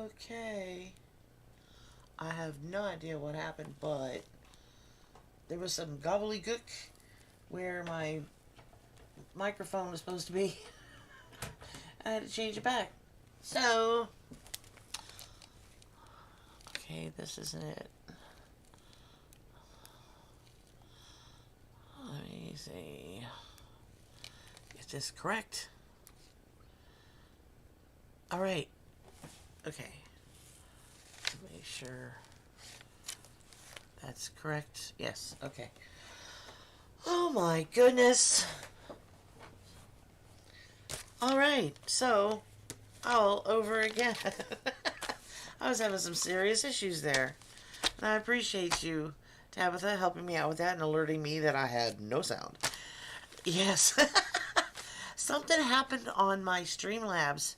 Okay. I have no idea what happened, but there was some gobbledygook where my microphone was supposed to be. I had to change it back. So, okay, this isn't it. Let me see. Is this correct? Alright. Okay. Make sure that's correct. Yes, okay. Oh my goodness. Alright, so all over again. I was having some serious issues there. And I appreciate you, Tabitha, helping me out with that and alerting me that I had no sound. Yes. Something happened on my Streamlabs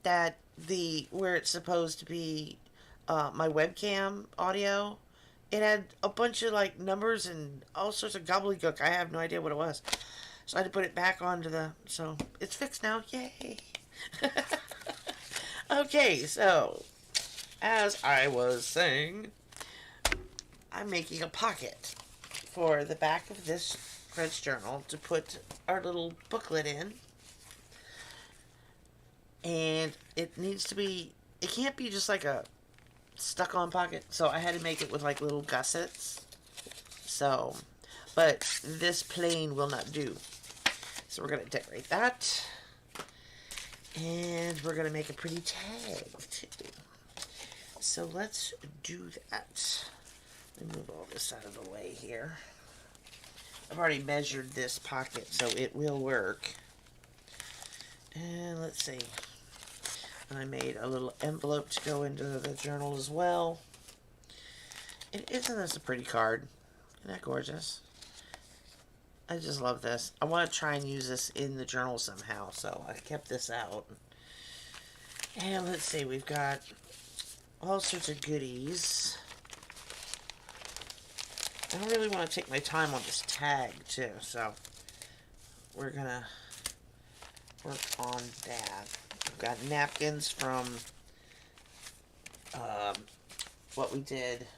that where it's supposed to be my webcam audio, it had a bunch of like numbers and all sorts of gobbledygook. I have no idea what it was. So I had to put it back onto so it's fixed now. Yay. Okay, so as I was saying, I'm making a pocket for the back of this French journal to put our little booklet in. And it needs to be, it can't be just like a stuck on pocket. So I had to make it with like little gussets. So, but this plain will not do. So we're going to decorate that. And we're going to make a pretty tag too. So let's do that. Let me move all this out of the way here. I've already measured this pocket, so it will work. And let's see. And I made a little envelope to go into the journal as well. And isn't this a pretty card? Isn't that gorgeous? I just love this. I want to try and use this in the journal somehow, so I kept this out. And let's see, we've got all sorts of goodies. I really want to take my time on this tag, too, so we're going to work on that. We've got napkins from what we did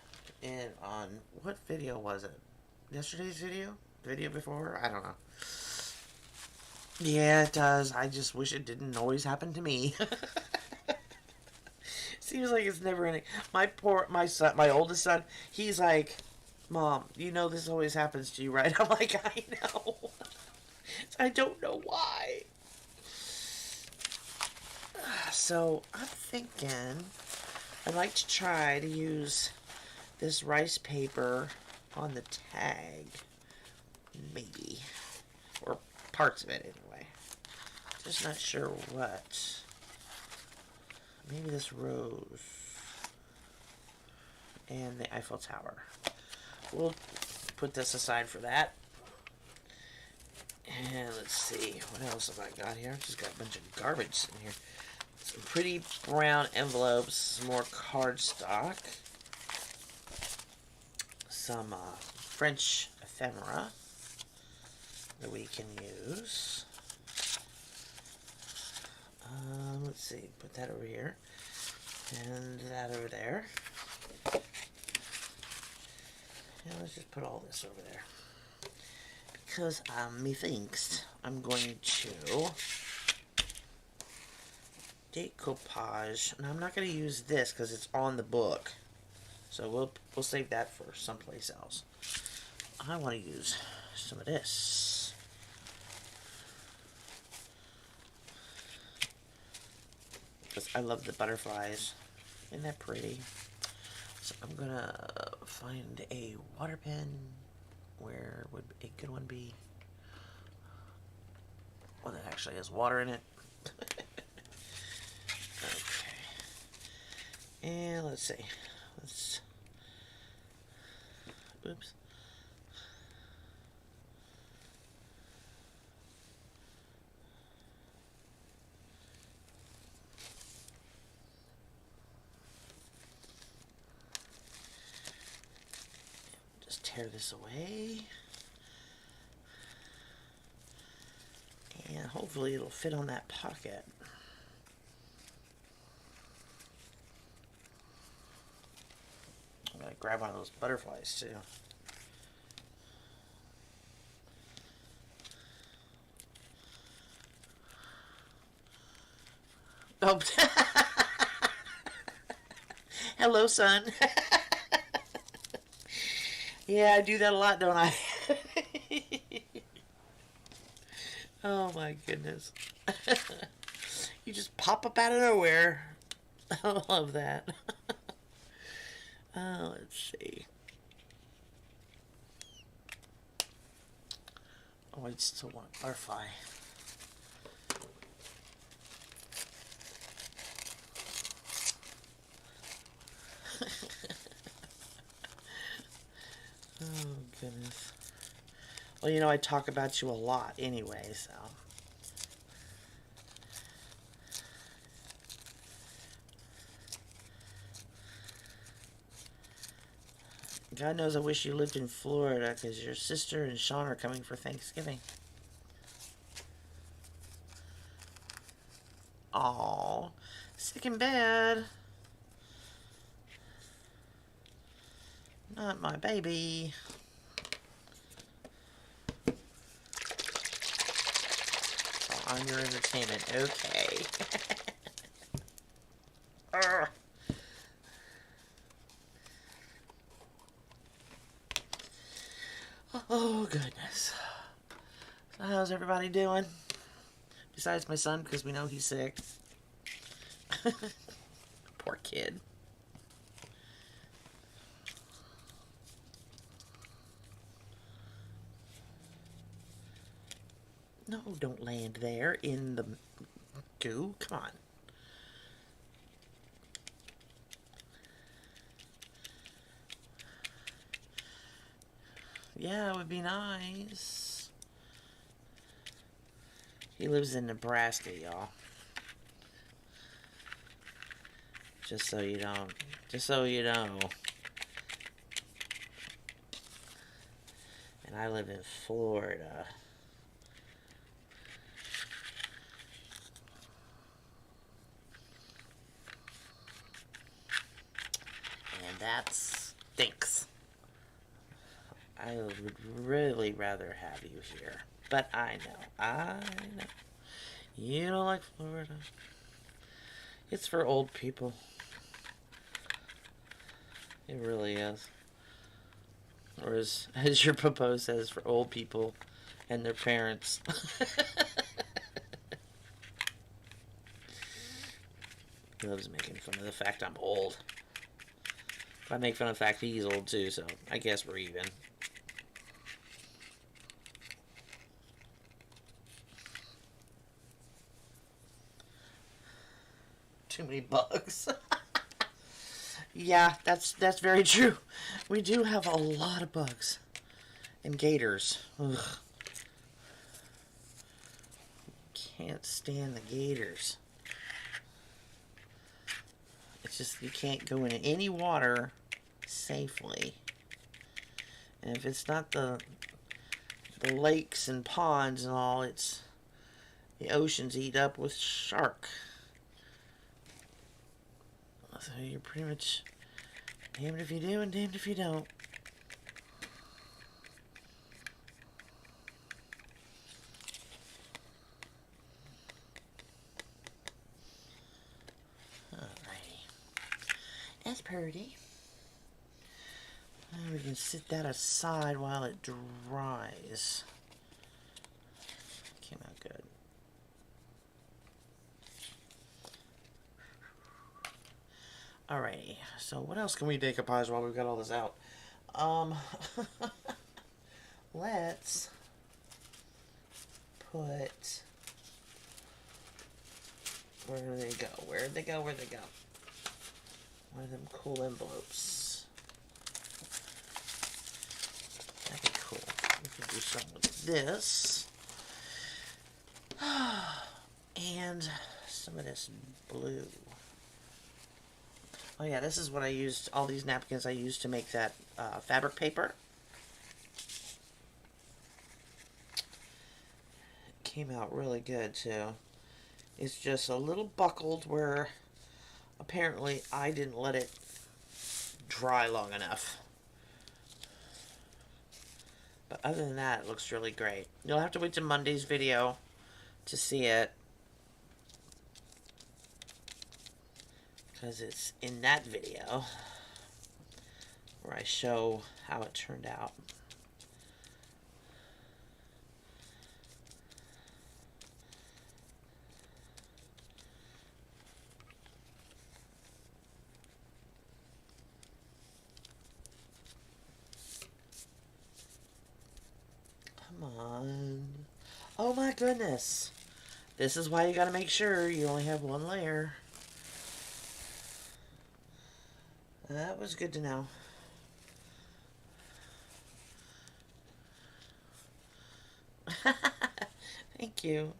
on, what video was it? Yesterday's video? Video before? I don't know. Yeah, it does. I just wish it didn't always happen to me. Seems like it's never ending. My son, my oldest son, he's like, Mom, you know this always happens to you, right? I'm like, I know. I don't know why. So I'm thinking I'd like to try to use this rice paper on the tag. Maybe. Or parts of it anyway. Just not sure what. Maybe this rose. And the Eiffel Tower. We'll put this aside for that. And let's see, what else have I got here? I've just got a bunch of garbage sitting here. Some pretty brown envelopes, some more cardstock, some French ephemera that we can use. Let's see, put that over here, and that over there. And let's just put all this over there. Because methinks I'm going to decoupage, and I'm not going to use this because it's on the book, so we'll save that for someplace else. I want to use some of this. Because I love the butterflies. Isn't that pretty? So I'm gonna find a water pen. Where would a good one be? One that actually has water in it. Okay. And let's see. Oops. Just tear this away. And hopefully it'll fit on that pocket. grab one of those butterflies too. Oh, hello, son. Yeah, I do that a lot, don't I? Oh my goodness. You just pop up out of nowhere. I love that. Let's see. Oh, I still want a butterfly. Oh, goodness. Well, you know, I talk about you a lot anyway, so. God knows I wish you lived in Florida because your sister and Sean are coming for Thanksgiving. Aw, sick and bad. Not my baby. Oh, on your entertainment, okay. Oh, goodness. So how's everybody doing? Besides my son, because we know he's sick. Poor kid. No, don't land there in the goo. Come on. Yeah, it would be nice. He lives in Nebraska, y'all. Just so you don't. Just so you know. And I live in Florida. And that stinks. I would really rather have you here. But I know. You don't like Florida. It's for old people. It really is. Or as your papa says, for old people and their parents. He loves making fun of the fact I'm old. I make fun of the fact he's old too, so I guess we're even. Too many bugs. Yeah, that's very true. We do have a lot of bugs. And gators. Ugh. Can't stand the gators. It's just you can't go in any water safely. And if it's not the lakes and ponds and all, it's the oceans eat up with shark. So you're pretty much damned if you do and damned if you don't. Alrighty. That's pretty. And we can sit that aside while it dries. Came out good. Alrighty, so what else can we decompose while we've got all this out? Let's put, where do they go? Where'd they go? Where'd they go? One of them cool envelopes. That'd be cool. We can do something with this. And some of this blue. Oh yeah, this is what I used, all these napkins I used to make that fabric paper. It came out really good too. It's just a little buckled where apparently I didn't let it dry long enough. But other than that, it looks really great. You'll have to wait to Monday's video to see it, because it's in that video where I show how it turned out. Come on. Oh my goodness. This is why you gotta make sure you only have one layer. That was good to know. Thank you.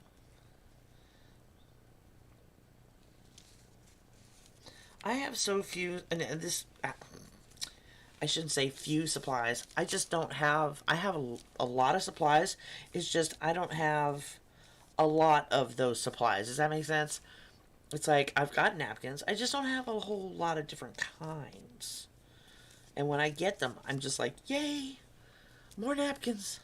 I have so few, and this, I shouldn't say few supplies. I just don't have, I have a lot of supplies. It's just I don't have a lot of those supplies. Does that make sense? It's like I've got napkins. I just don't have a whole lot of different kinds. And when I get them, I'm just like, yay, more napkins.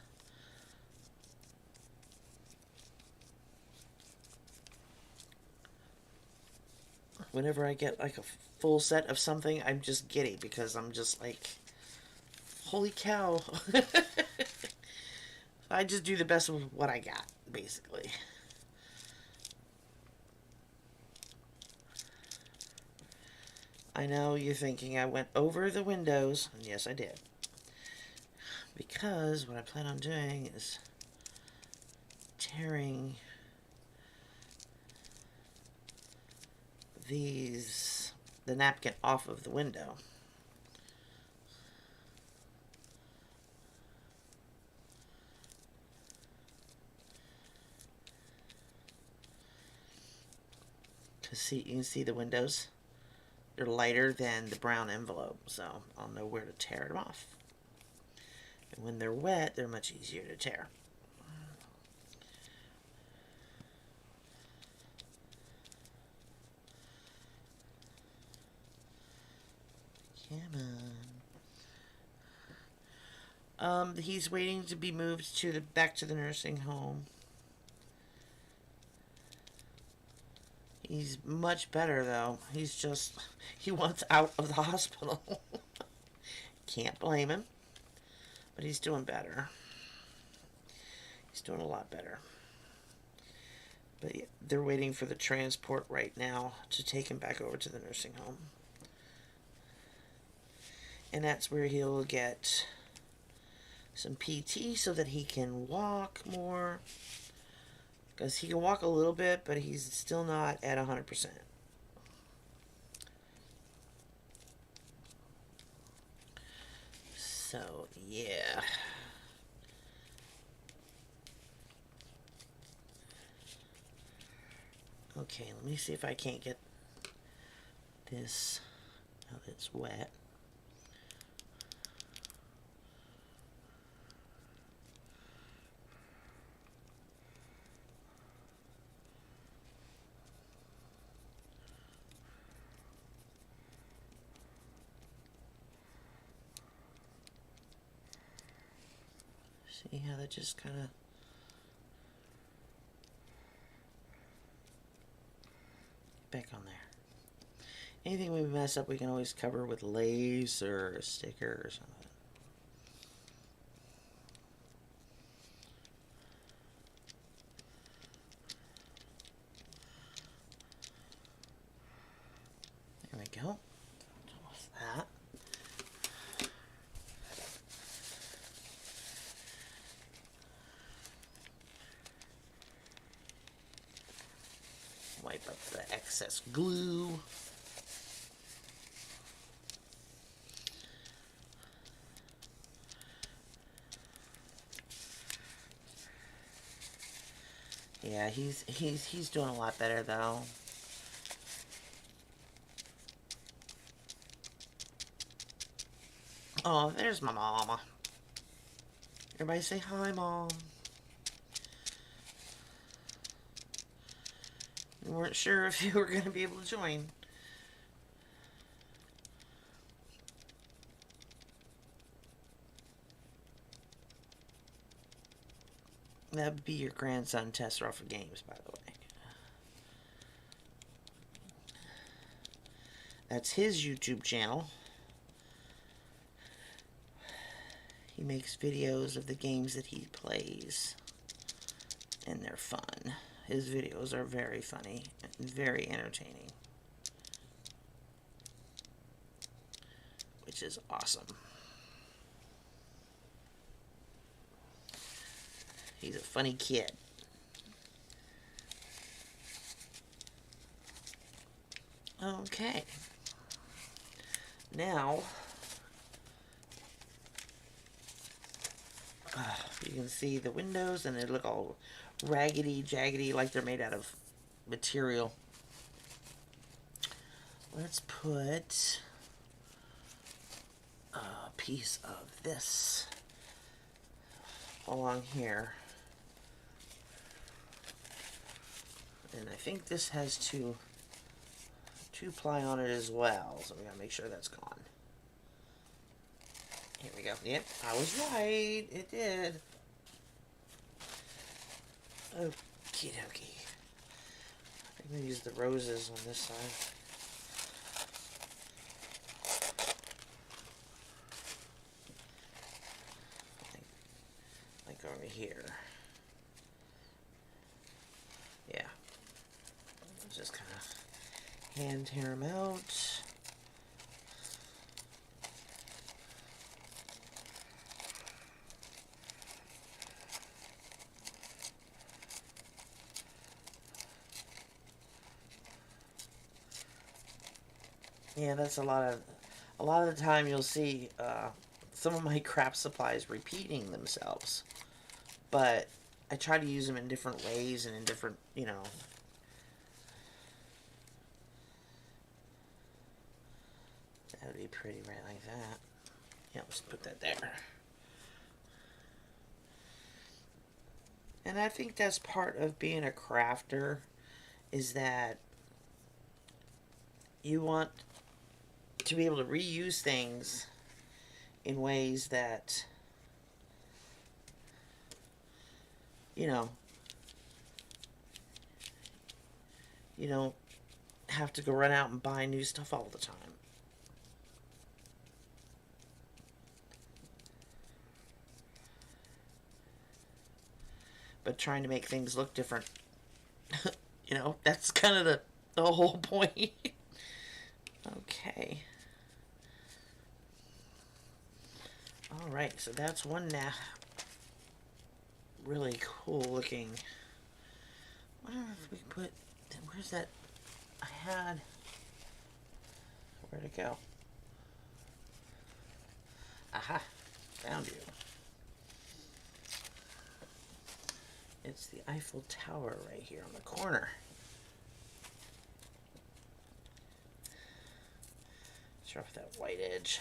Whenever I get like a full set of something, I'm just giddy because I'm just like, holy cow. I just do the best with what I got, basically. I know you're thinking I went over the windows, and yes I did. Because what I plan on doing is tearing the napkin off of the window. Because you can see the windows. They're lighter than the brown envelope, so I'll know where to tear them off. And when they're wet, they're much easier to tear. Come on. He's waiting to be moved to back to the nursing home. He's much better, though. He wants out of the hospital. Can't blame him. But he's doing better. He's doing a lot better. But yeah, they're waiting for the transport right now to take him back over to the nursing home. And that's where he'll get some PT so that he can walk more. Because he can walk a little bit, but he's still not at 100%. So, yeah. Okay, let me see if I can't get this, now that it's wet. See how that just kind of back on there. Anything we mess up, we can always cover with lace or a sticker or something. There we go. What's that? Wipe up the excess glue. Yeah, he's doing a lot better though. Oh, there's my mama. Everybody say hi, Mom. We weren't sure if you were going to be able to join. That would be your grandson, Tester for Games, by the way. That's his YouTube channel. He makes videos of the games that he plays, and they're fun. His videos are very funny and very entertaining, which is awesome. He's a funny kid. Okay. Now, you can see the windows, and they look all raggedy, jaggedy, like they're made out of material. Let's put a piece of this along here. And I think this has two ply on it as well, so we gotta make sure that's gone. Here we go. Yep, I was right. It did. Okie dokie. I'm gonna use the roses on this side. Like over here. Yeah. Just kind of hand tear them out. Yeah, that's a lot of the time you'll see some of my craft supplies repeating themselves, but I try to use them in different ways and in different, you know. That would be pretty right like that. Yeah, let's put that there. And I think that's part of being a crafter, is that you want to be able to reuse things in ways that, you know, you don't have to go run out and buy new stuff all the time. But trying to make things look different, you know, that's kind of the whole point. Okay. Alright, so that's one now. Really cool looking. I don't know if we put. Where's that? I had. Where'd it go? Aha! Found you. It's the Eiffel Tower right here on the corner. Start with that white edge.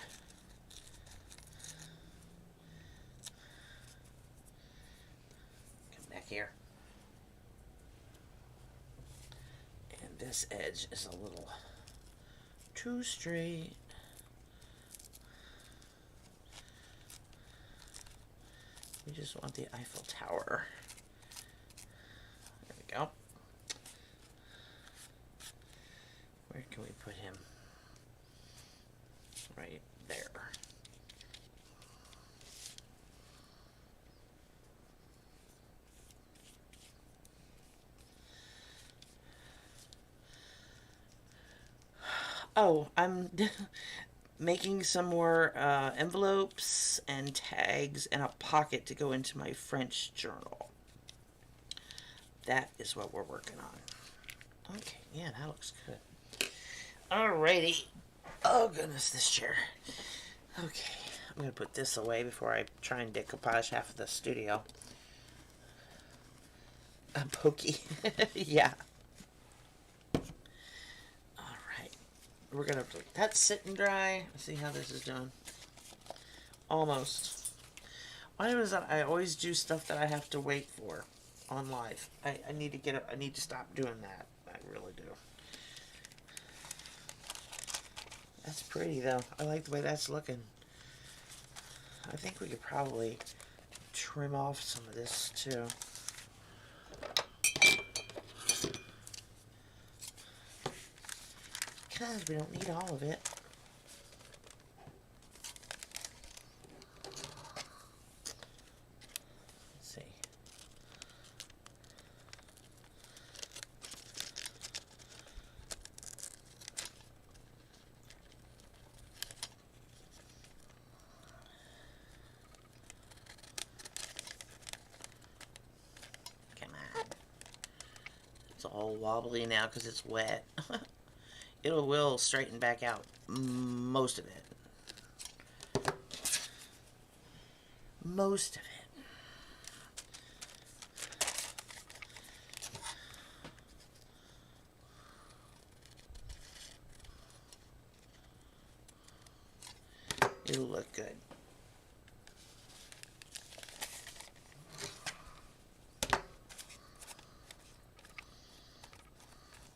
Come back here. And this edge is a little too straight. We just want the Eiffel Tower. There we go. Where can we put him? Right there. Oh, I'm making some more envelopes and tags and a pocket to go into my French journal. That is what we're working on. Okay, yeah, that looks good. Alrighty. Oh goodness, this chair. Okay, I'm gonna put this away before I try and decoupage half of the studio. A pokey. Yeah. Alright. We're gonna let that sit and dry. Let's see how this is doing. Almost. Why is that? I always do stuff that I have to wait for on live. I need to get it. I need to stop doing that. I really do. That's pretty though. I like the way that's looking. I think we could probably trim off some of this too. because we don't need all of it. Let's see. Come on. It's all wobbly now because it's wet. It will straighten back out most of it. Most of it. It'll look good.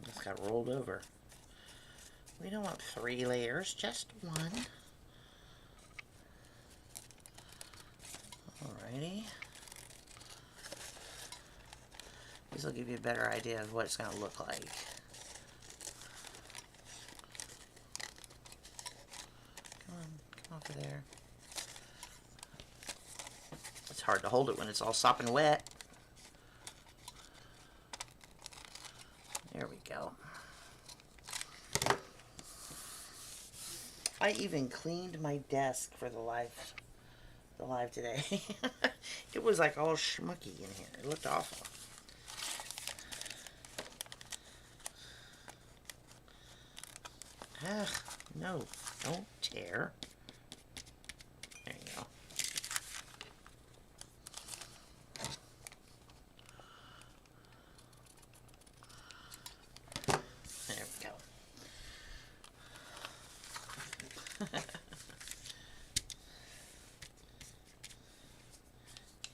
It's got rolled over. We don't want 3 layers, just 1. Alrighty. This will give you a better idea of what it's going to look like. Come over there. It's hard to hold it when it's all sopping wet. There we go. I even cleaned my desk for the live today. It was like all schmucky in here. It looked awful. Ah, no, don't tear. There you go. There we go.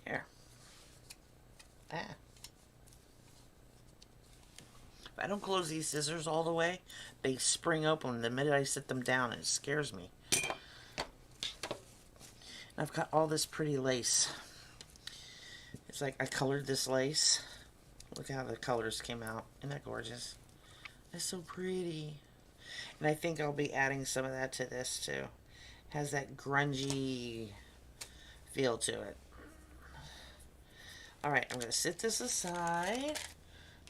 Here. Ah. If I don't close these scissors all the way, they spring open the minute I sit them down, and it scares me. And I've got all this pretty lace. It's like I colored this lace. Look how the colors came out. Isn't that gorgeous? It's so pretty. And I think I'll be adding some of that to this too. It has that grungy feel to it. Alright, I'm going to sit this aside.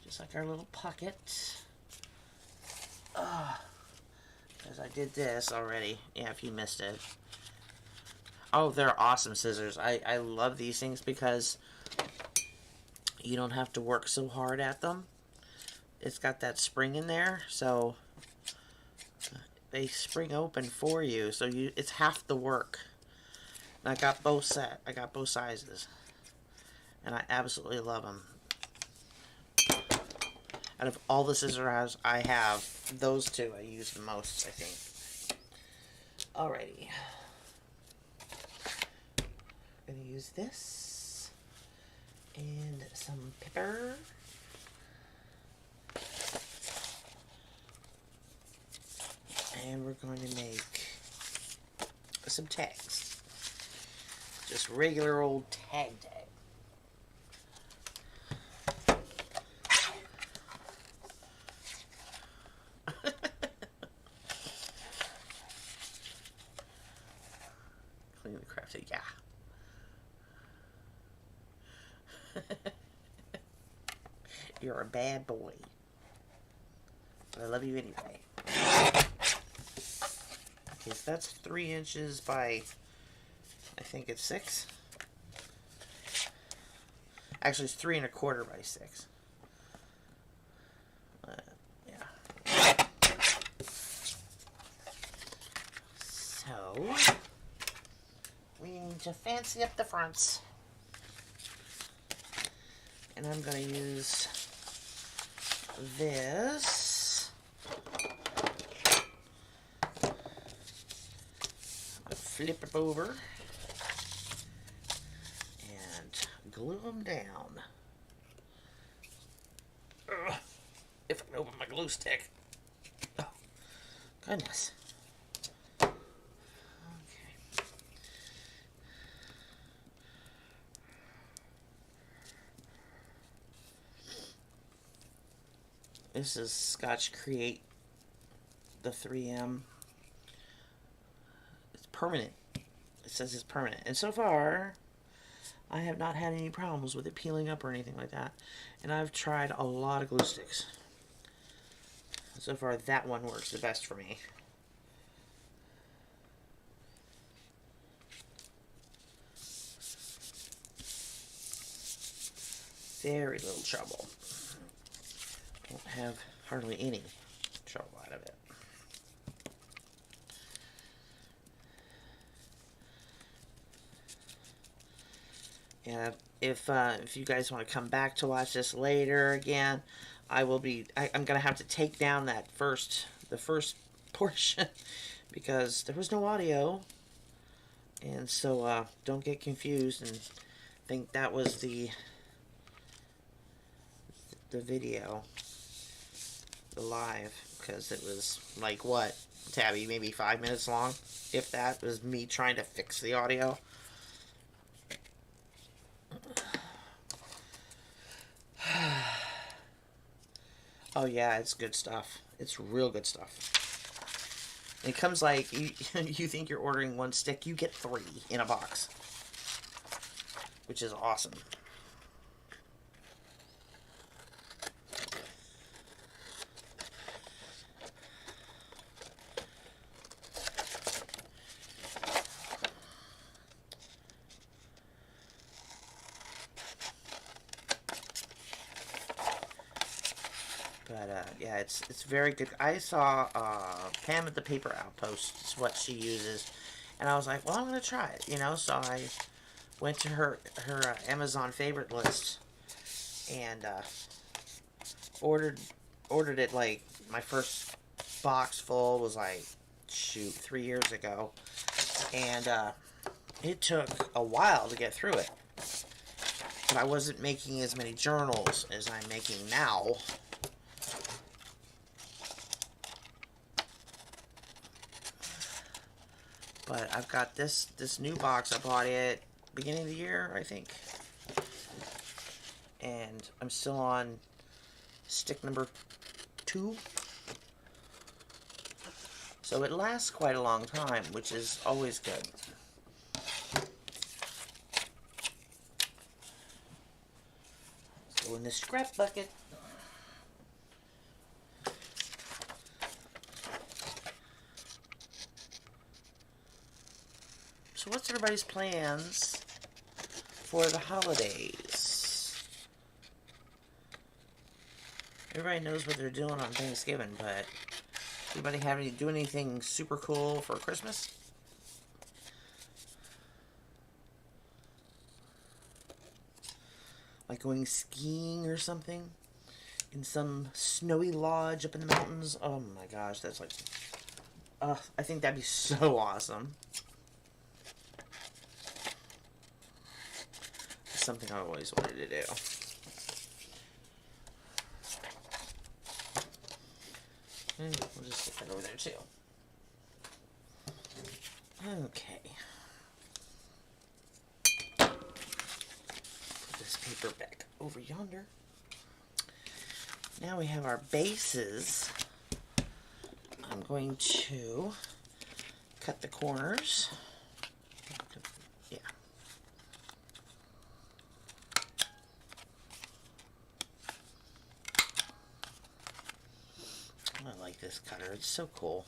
Just like our little pocket. Because I did this already. Yeah, if you missed it. Oh, they're awesome scissors. I love these things because you don't have to work so hard at them. It's got that spring in there, so they spring open for you. So it's half the work. And I got both set. I got both sizes. And I absolutely love them. Out of all the scissors I have, those two I use the most, I think. Alrighty. I'm going to use this. And some pepper. And we're going to make some tags. Just regular old tag. Clean the crap, yeah. You're a bad boy. But I love you anyway. Okay, so that's 3 inches by, I think it's 6. Actually, it's 3 1/4 by 6. Yeah. So, we need to fancy up the fronts. And I'm going to use this. Flip it over and glue them down. Ugh, if I can open my glue stick. Oh, goodness. Okay. This is Scotch Create the 3M. It's permanent. It says it's permanent. And so far, I have not had any problems with it peeling up or anything like that. And I've tried a lot of glue sticks. So far, that one works the best for me. Very little trouble. Don't have hardly any trouble out of it. And if you guys want to come back to watch this later again, I'm gonna have to take down the first portion because there was no audio, and so don't get confused and think that was the video, the live, because it was like, what, Tabby, maybe 5 minutes long, if that. Was me trying to fix the audio. Oh yeah, it's good stuff. It's real good stuff. It comes like, you think you're ordering one stick, you get 3 in a box, which is awesome. But yeah, it's very good. I saw Pam at the Paper Outpost. It's what she uses, and I was like, well, I'm gonna try it, you know. So I went to her Amazon favorite list and ordered it. Like, my first box full was like, shoot, 3 years ago, and it took a while to get through it. But I wasn't making as many journals as I'm making now. But I've got this new box. I bought it beginning of the year, I think. And I'm still on stick number 2. So it lasts quite a long time, which is always good. Let's go in the scrap bucket. So what's everybody's plans for the holidays? Everybody knows what they're doing on Thanksgiving, but anybody do anything super cool for Christmas? Like going skiing or something? In some snowy lodge up in the mountains? Oh my gosh, that's like... I think that'd be so awesome. Something I always wanted to do. And we'll just stick that over there too. Okay. Put this paper back over yonder. Now we have our bases. I'm going to cut the corners. Yeah. I like this cutter. It's so cool.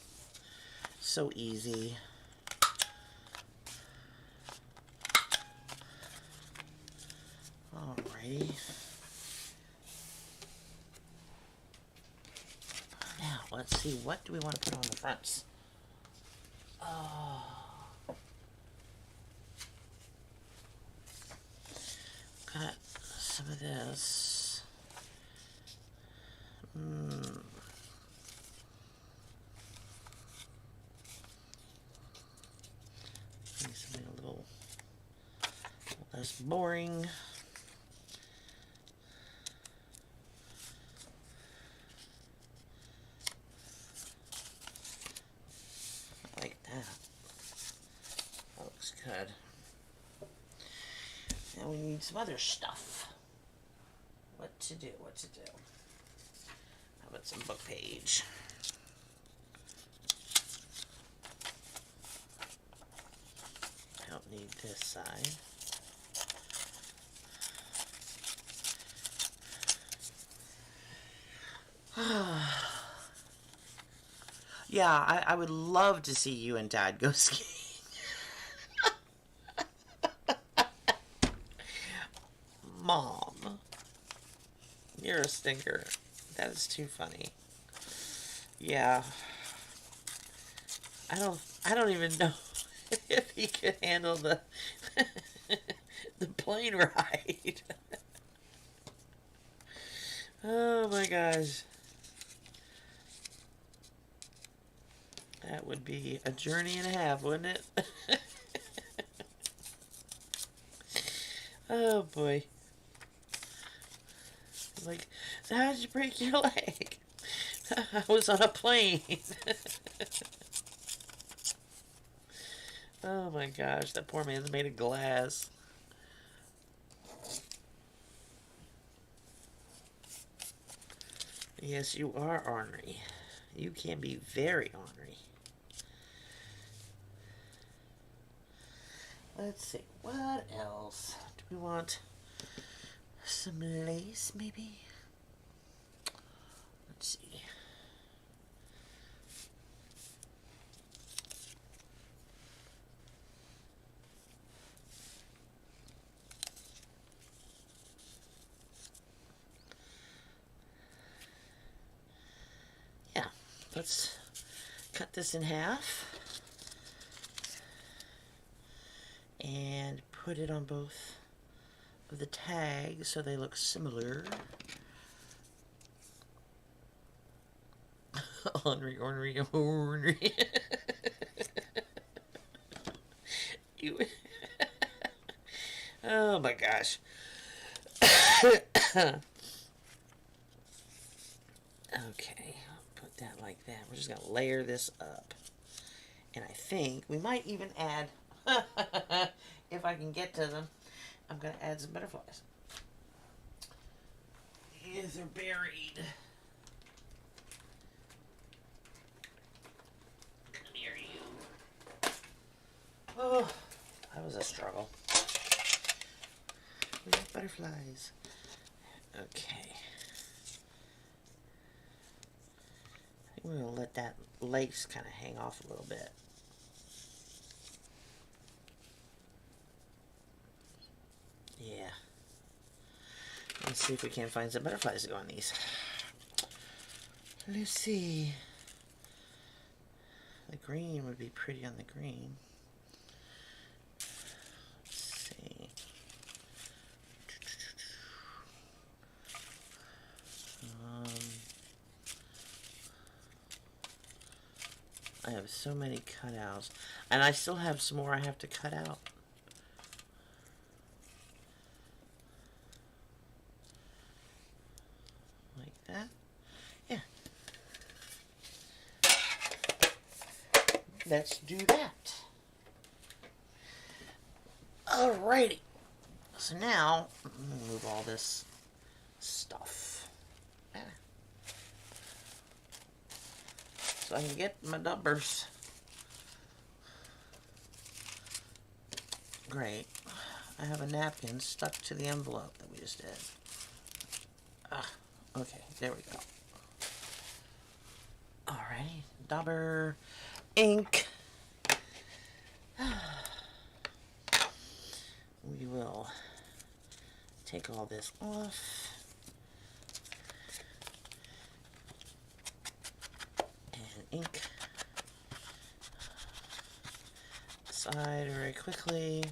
So easy. Alrighty. Now, let's see. What do we want to put on the fronts? Oh. Got some of this. Something a little less boring. I like that. That looks good. Now we need some other stuff. What to do? How about some book page? this side. Yeah, I would love to see you and Dad go skiing. Mom, you're a stinker. That is too funny. Yeah. I don't even know if he could handle the the plane ride. Oh my gosh. That would be a journey and a half, wouldn't it? Oh boy. Like, so how did you break your leg? I was on a plane. Oh my gosh, that poor man's made of glass. Yes, you are ornery. You can be very ornery. Let's see, what else? Do we want some lace, maybe? Let's see. Yeah, let's cut this in half and put it on both of the tags so they look similar. Ornery, ornery, ornery. You. Oh my gosh. Okay, I'll put that like that. We're just going to layer this up. And I think we might even add, if I can get to them, I'm going to add some butterflies. Yes, they're buried. Come here, you. Oh, that was a struggle. We have butterflies. Okay. I think we're going to let that lace kind of hang off a little bit. Yeah. Let's see if we can find some butterflies to go on these. Let's see. The green would be pretty on the green. Let's see. I have so many cutouts. And I still have some more I have to cut out. Like that. Yeah. Let's do that. Alrighty. So now, I'm going to move all this stuff. So I can get my numbers. Great. I have a napkin stuck to the envelope that we just did. Okay, there we go. Alright, Dauber ink. We will take all this off. Ink side very quickly.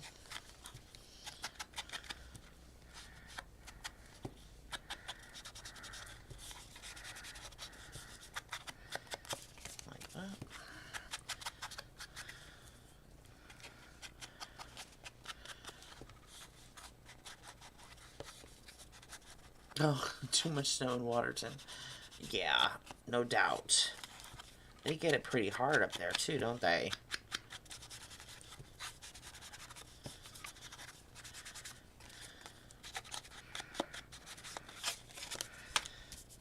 Like that. Oh, too much snow in Waterton. Yeah, no doubt. They get it pretty hard up there too, don't they?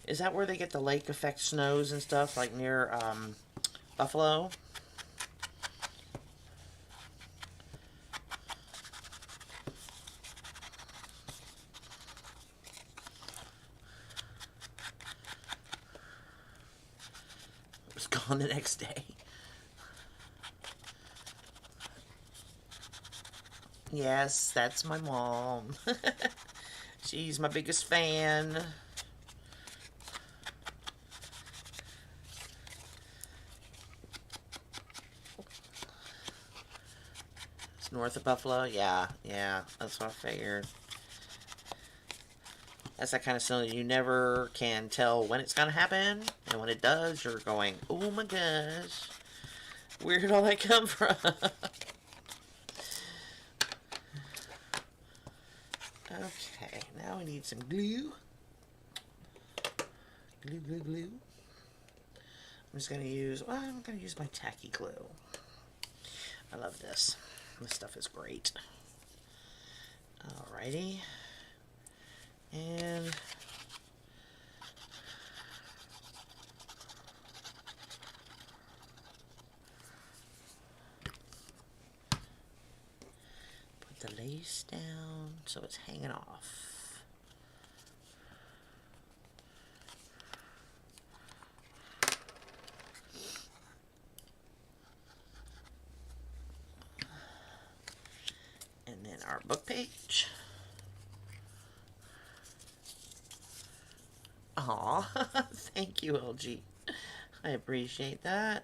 Is that where they get the lake effect snows and stuff, like near Buffalo? on the next day. Yes, that's my mom. She's my biggest fan. It's north of Buffalo. Yeah, that's what I figured. That's that kind of snow that you never can tell when it's going to happen. And when it does, you're going, oh my gosh. Where did all that come from? Okay, now we need some glue. Glue. I'm just going to use, well, I'm going to use my tacky glue. I love this. This stuff is great. Alrighty. And put the lace down so it's hanging off. And then our book page. Aw, thank you, LG. I appreciate that.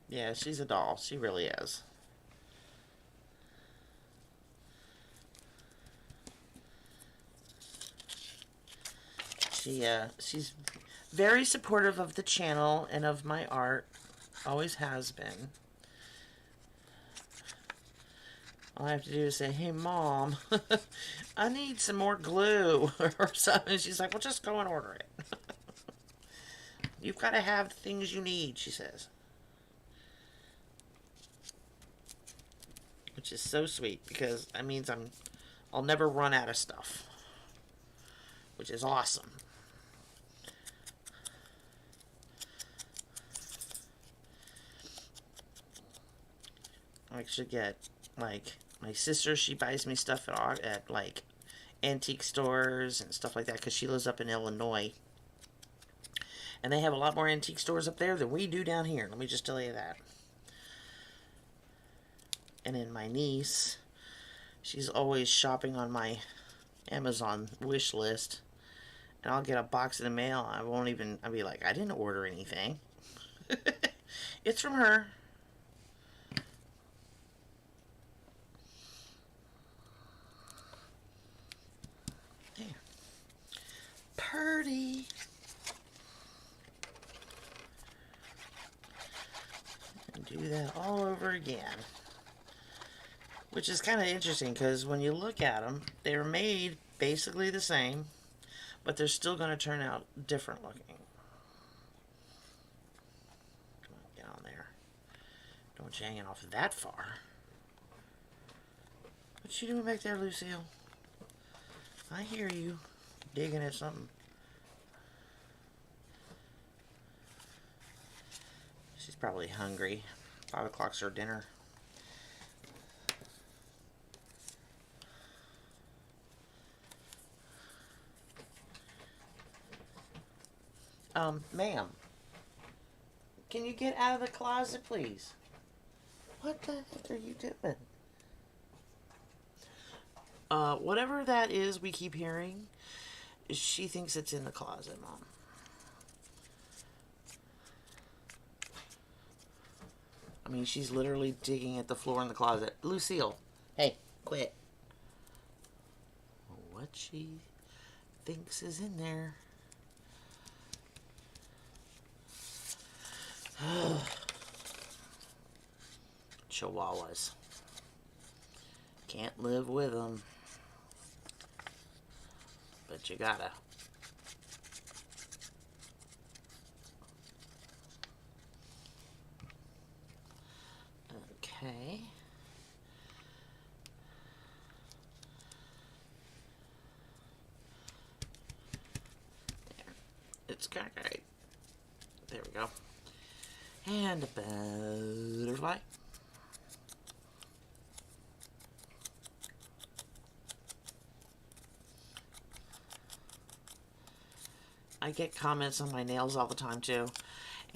Yeah, she's a doll. She really is. She's very supportive of the channel and of my art. Always has been. All I have to do is say, hey, Mom, I need some more glue or something. She's like, well, just go and order it. You've got to have the things you need, she says. Which is so sweet because that means I'll never run out of stuff. Which is awesome. I should get, like, my sister, she buys me stuff at like, antique stores and stuff like that because she lives up in Illinois. And they have a lot more antique stores up there than we do down here. Let me just tell you that. And then my niece, she's always shopping on my Amazon wish list. And I'll get a box in the mail. I'll be like, I didn't order anything. It's from her. There. Purdy. And do that all over again. Which is kind of interesting because when you look at them, they were made basically the same, but they're still going to turn out different looking. Come on, get on there. Don't want you hanging off that far. What you doing back there, Lucille? I hear you digging at something. She's probably hungry. 5 o'clock's her dinner. Ma'am, can you get out of the closet, please? What the heck are you doing? Whatever that is we keep hearing, she thinks it's in the closet, Mom. I mean, she's literally digging at the floor in the closet. Lucille, hey, quit. What she thinks is in there. Chihuahuas. Can't live with them. But you gotta. Okay. There. It's kind of great. There we go. And a butterfly. I get comments on my nails all the time too.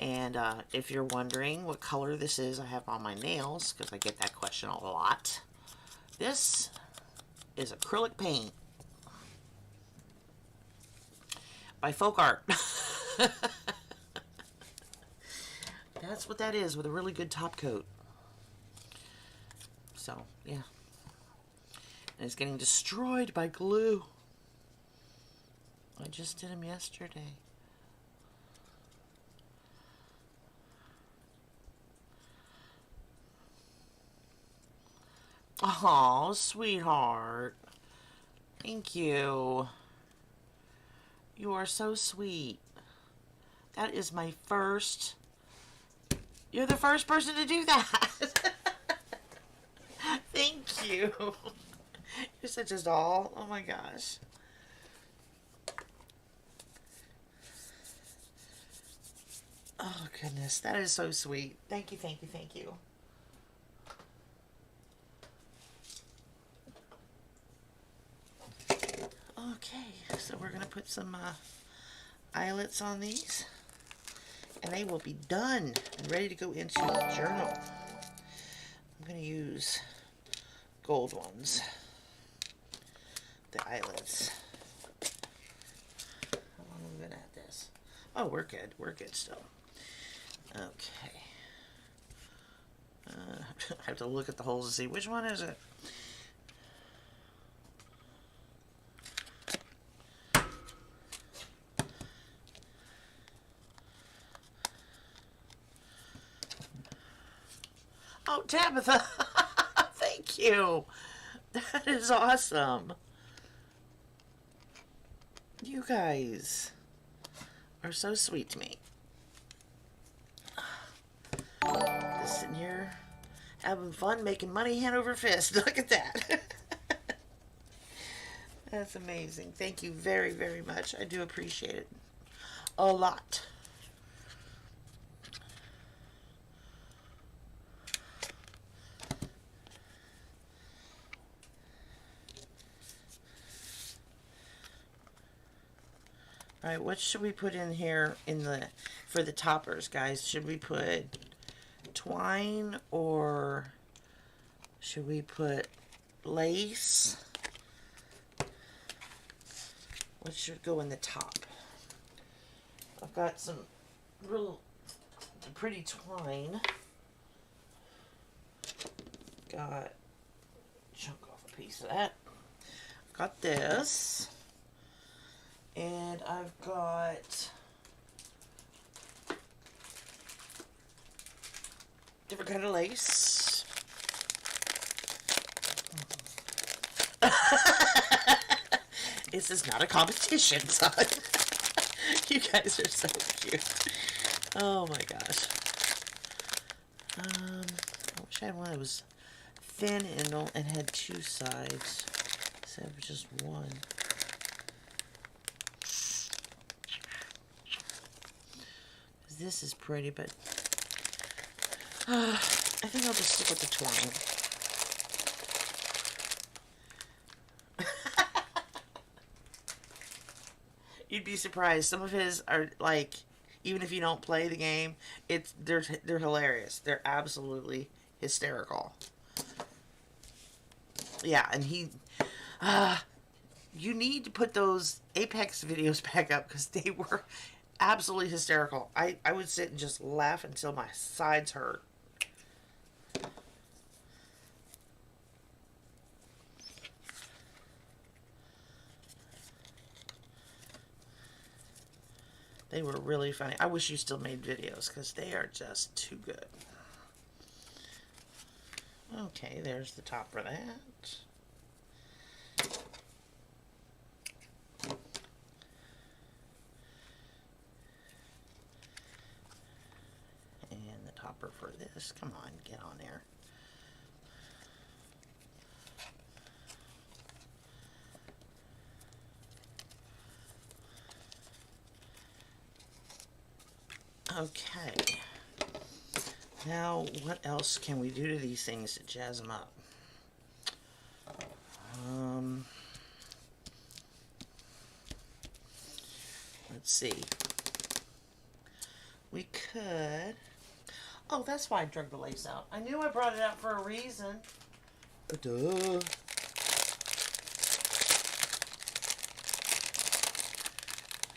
And if you're wondering what color this is I have on my nails, because I get that question a lot, this is acrylic paint by Folk Art. That's what that is, with a really good top coat. So, yeah. And it's getting destroyed by glue. I just did them yesterday. Oh, sweetheart. Thank you. You are so sweet. That is my first... You're the first person to do that. Thank you. You're such a doll. Oh my gosh. Oh goodness, that is so sweet. Thank you, thank you, thank you. Okay, so we're going to put some eyelets on these, and they will be done and ready to go into the journal. I'm going to use gold ones, the eyelets. How long have we been at this? Oh, we're good. We're good still. Okay. I have to look at the holes to see which one is it. Oh, Tabitha, thank you. That is awesome. You guys are so sweet to me. Just sitting here having fun, making money hand over fist. Look at that. That's amazing. Thank you very, very much. I do appreciate it a lot. All right, what should we put in here for the toppers, guys? Should we put twine or should we put lace? What should go in the top? I've got some real pretty twine. Got a chunk off a piece of that. Got this. And I've got different kind of lace. This is not a competition, son. You guys are so cute. Oh my gosh. I wish I had one that was thin and had two sides instead of just one. This is pretty, but I think I'll just stick with the twine. You'd be surprised. Some of his are like, even if you don't play the game, they're hilarious. They're absolutely hysterical. Yeah, and you need to put those Apex videos back up because they were absolutely hysterical. I would sit and just laugh until my sides hurt. They were really funny. I wish you still made videos because they are just too good. Okay, there's the top for that. And the topper for this. Come on, get on there. Okay. Now, what else can we do to these things to jazz them up? Let's Let's see. We could... Oh, that's why I drug the lace out. I knew I brought it out for a reason. Duh.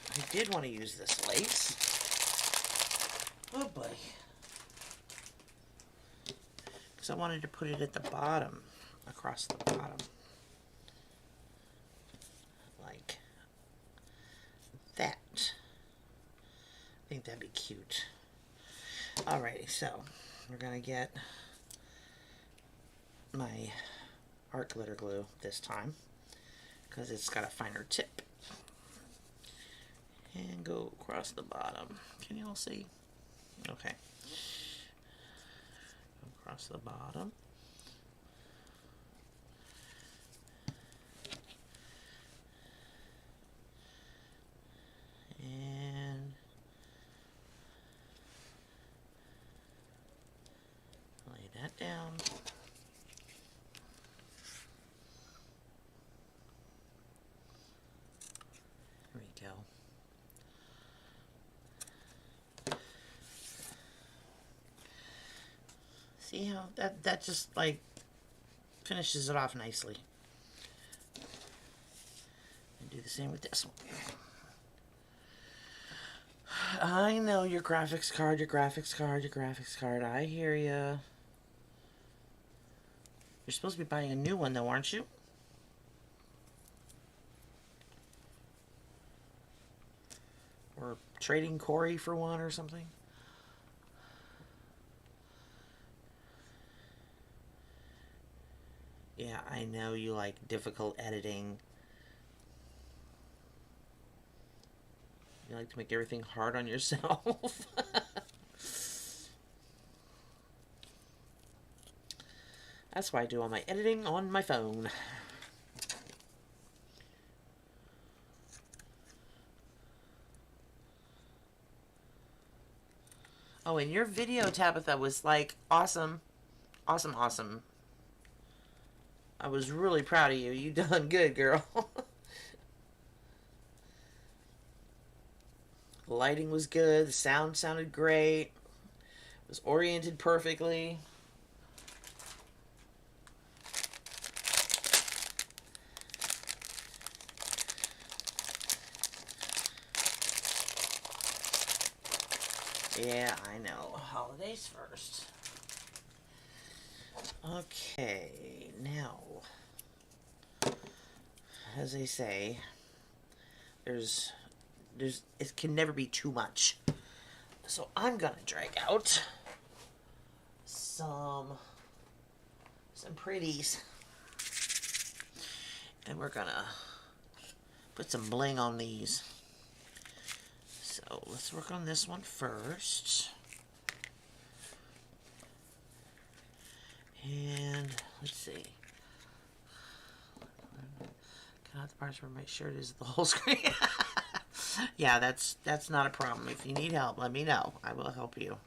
I did want to use this lace. Oh boy. Because I wanted to put it at the bottom, across the bottom. Like that. I think that'd be cute. Alrighty, so we're going to get my art glitter glue this time because it's got a finer tip. And go across the bottom. Can you all see? Okay. Across the bottom. And lay that down. There we go. See how that just like finishes it off nicely. And do the same with this one. I know your graphics card, your graphics card, your graphics card. I hear ya. You're supposed to be buying a new one though, aren't you? Or trading Corey for one or something? Yeah, I know you like difficult editing. You like to make everything hard on yourself. That's why I do all my editing on my phone. Oh, and your video, Tabitha, was like awesome. Awesome, awesome. I was really proud of you. You done good, girl. The lighting was good. The sound sounded great. It was oriented perfectly. Yeah, I know. Holidays first. Okay, now, as they say, it can never be too much. So I'm gonna drag out some pretties, and we're gonna put some bling on these. So let's work on this one first. And let's see. Got the parts where my shirt is the whole screen. Yeah, that's not a problem. If you need help, let me know. I will help you.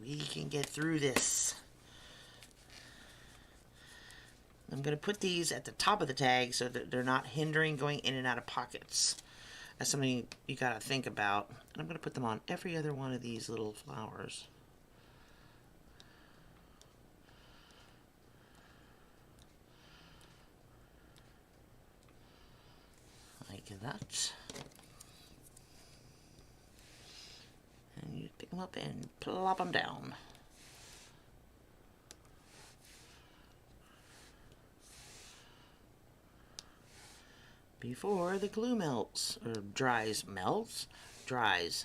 We can get through this. I'm going to put these at the top of the tag so that they're not hindering going in and out of pockets. That's something you got to think about. And I'm going to put them on every other one of these little flowers. Like that. And you pick them up and plop them down. Before the glue melts, or dries. Melts? Dries.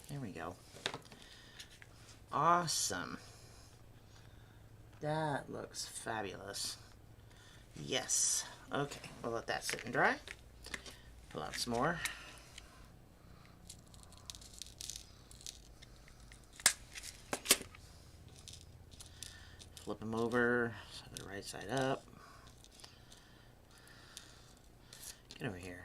There we go. Awesome. That looks fabulous. Yes. Okay, we'll let that sit and dry. Pull out some more. Flip them over so they're right side up. Get over here.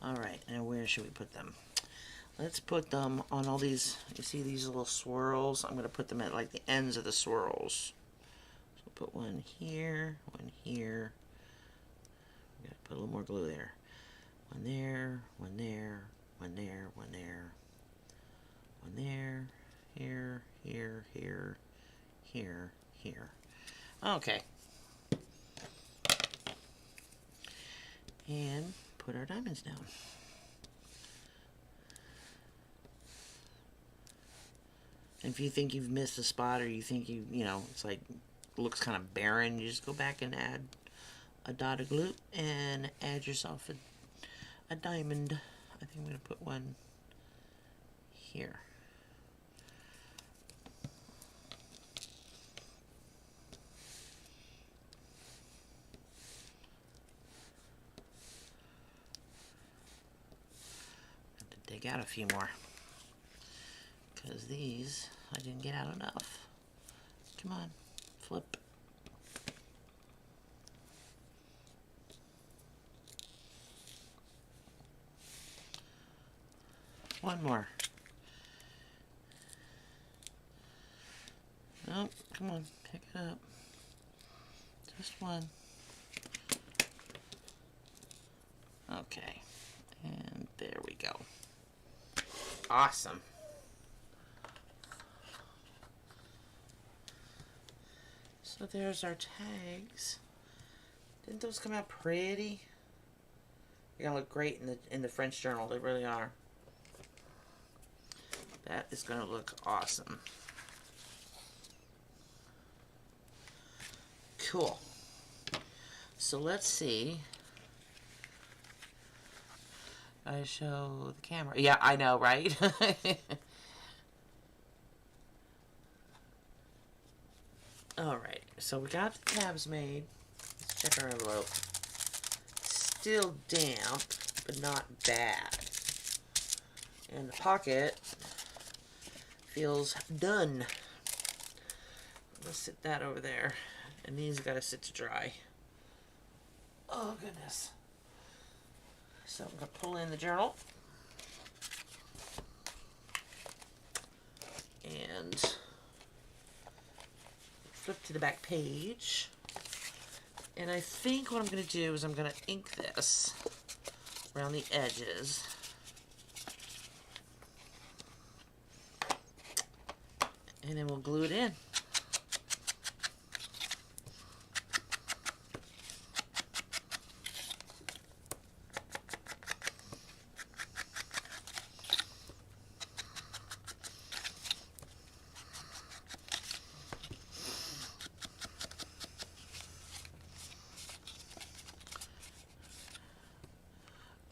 Alright, and where should we put them? Let's put them on all these, you see these little swirls? I'm going to put them at like the ends of the swirls. So we'll put one here, one here. I'm going to put a little more glue there. One there, one there, one there, one there. One there, here, here, here, here, here. Okay. And put our diamonds down. And if you think you've missed a spot, or you think you know, it's like, looks kind of barren, you just go back and add a dot of glue and add yourself a diamond. I think I'm going to put one here. Dig out a few more, because these I didn't get out enough. Come on, flip. One more. Nope, come on, pick it up. Just one. Okay, and there we go. Awesome. So there's our tags. Didn't those come out pretty? They're gonna look great in the French journal. They really are. That is gonna look awesome. Cool. So let's see. I show the camera. Yeah, I know, right? Alright, so we got the tabs made. Let's check our envelope. Still damp, but not bad. And the pocket feels done. Let's sit that over there. And these gotta sit to dry. Oh, goodness. So I'm going to pull in the journal. And flip to the back page. And I think what I'm going to do is I'm going to ink this around the edges. And then we'll glue it in.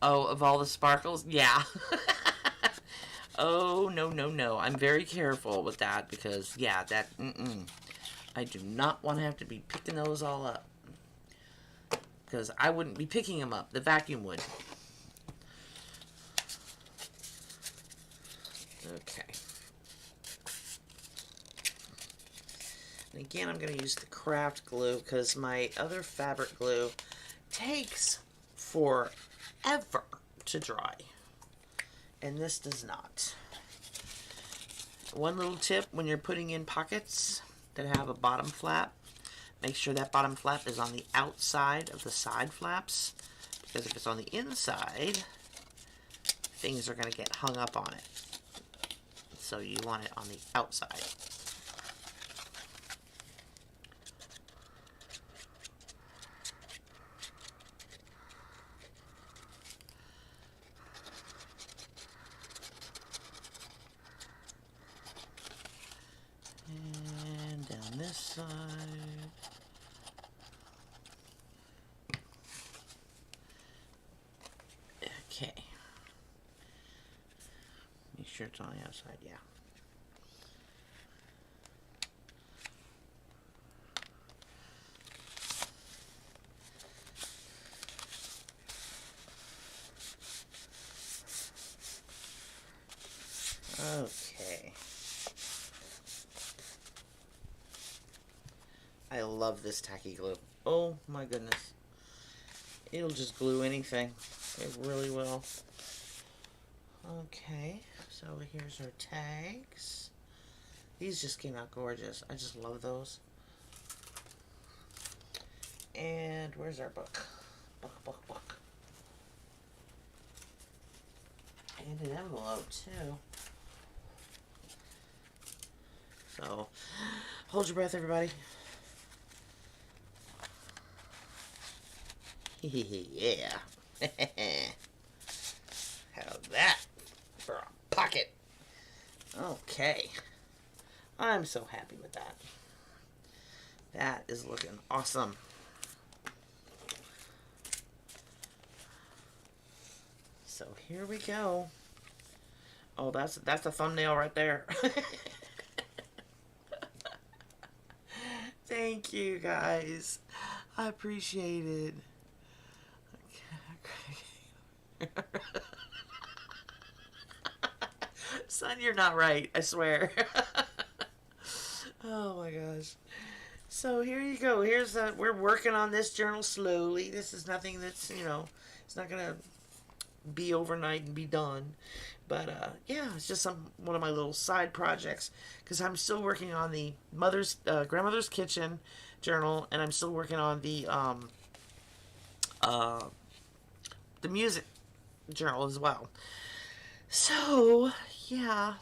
Oh, of all the sparkles? Yeah. Oh, no, no, no. I'm very careful with that because, yeah, that, I do not want to have to be picking those all up. Because I wouldn't be picking them up. The vacuum would. Okay. And again, I'm going to use the craft glue because my other fabric glue takes forever to dry, and this does not. One little tip when you're putting in pockets that have a bottom flap, make sure that bottom flap is on the outside of the side flaps, because if it's on the inside, things are going to get hung up on it. So you want it on the outside. And down this side. Okay. Make sure it's on the outside, yeah. Okay. I love this tacky glue. Oh my goodness. It'll just glue anything. It really will. Okay, so here's our tags. These just came out gorgeous. I just love those. And where's our book? Book. And an envelope too. So, hold your breath, everybody. Yeah. How's that for a pocket? Okay. I'm so happy with that. That is looking awesome. So here we go. Oh, that's the thumbnail right there. Thank you guys. I appreciate it. Son, you're not right, I swear. Oh my gosh. So here you go. Here's we're working on this journal slowly. This is nothing that's, it's not gonna be overnight and be done. But yeah, it's just one of my little side projects because I'm still working on the grandmother's kitchen journal, and I'm still working on the music journal as well. So yeah,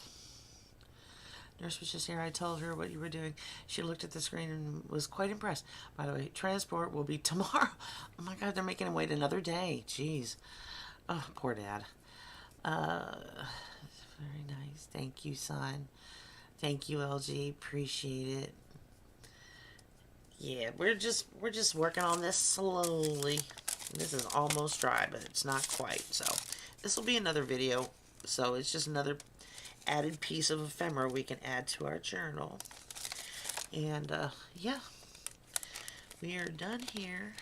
nurse was just here. I told her what you were doing. She looked at the screen and was quite impressed. By the way, transport will be tomorrow. Oh my God, they're making him wait another day. Jeez. Oh, poor dad. Very nice. Thank you, son. Thank you, LG. Appreciate it. Yeah, we're just working on this slowly. This is almost dry, but it's not quite. So this will be another video. So it's just another added piece of ephemera we can add to our journal. And yeah, we are done here.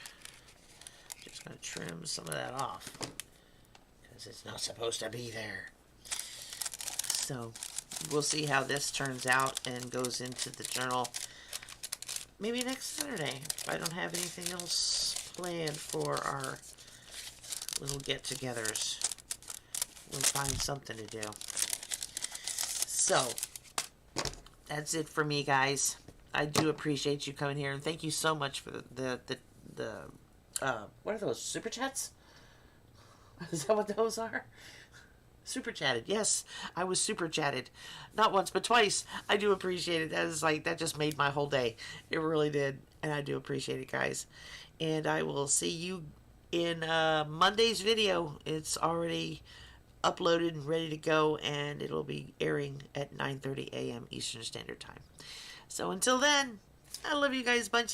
Just gonna trim some of that off because it's not supposed to be there. So we'll see how this turns out and goes into the journal maybe next Saturday if I don't have anything else planned for our little get-togethers. We'll find something to do. So that's it for me, guys. I do appreciate you coming here, and thank you so much for the what are those, super chats? Is that what those are? Super chatted. Yes, I was super chatted. Not once, but twice. I do appreciate it. That just made my whole day. It really did. And I do appreciate it, guys. And I will see you in Monday's video. It's already uploaded and ready to go, and it'll be airing at 9:30 a.m. Eastern Standard Time. So until then, I love you guys a bunch.